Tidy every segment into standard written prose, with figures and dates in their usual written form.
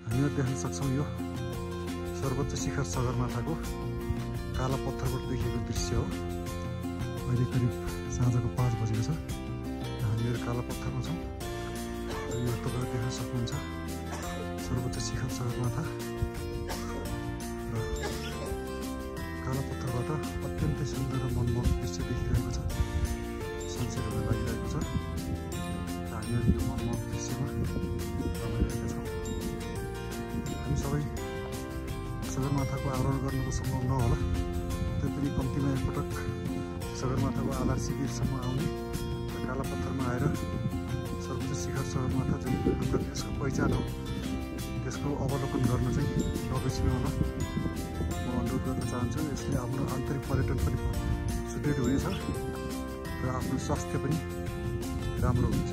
हामीहरू देख्न सक्छौँ यो सर्वोच्च शिखर सगरमाथाको काला पत्थरबाट देखिएको दृश्य हो। अहिले करिब साँझको 5 बजेको छ। हामीहरू काला पत्थरमा छौँ। यो तपाईँले देख्न सक्नुहुन्छ सर्वोच्च शिखर सगरमाथा र काला पत्थरबाट अत्यन्तै सुन्दर र मनमोहक दृश्य देखिरहेको छ। सनसेट हुन लागिरहेको छ। हामीहरू यो मनमोहक दृश्यमा रमाइरहेका छौँ। हामी सबै सगरमाथाको आरोहण गर्नुको सम्भव नहोला, तैपनि कम्तीमा एकपटक सगरमाथाको आधार शिविरसम्म आउने र काला पत्थरमा आएर सर्वोच्च शिखर सगरमाथा जुन हाम्रो देशको पहिचान हो त्यसको अवलोकन गर्न चाहिँ नबिर्सिनु होला म अनुरोध गर्न चाहन्छु। यसले आफ्नो आन्तरिक पर्यटन पनि सुदृढ हुनेछ र आफ्नो स्वास्थ्य पनि राम्रो हुनेछ।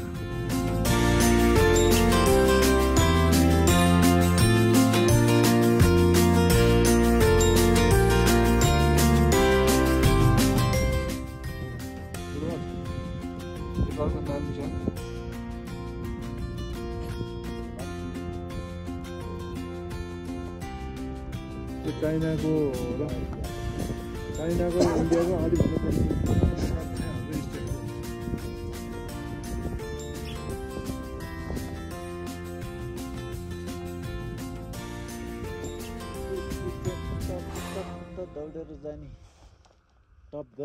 चाइनाको इन्डियाको अलि भन्नुपर्ने दौडेर जाने टप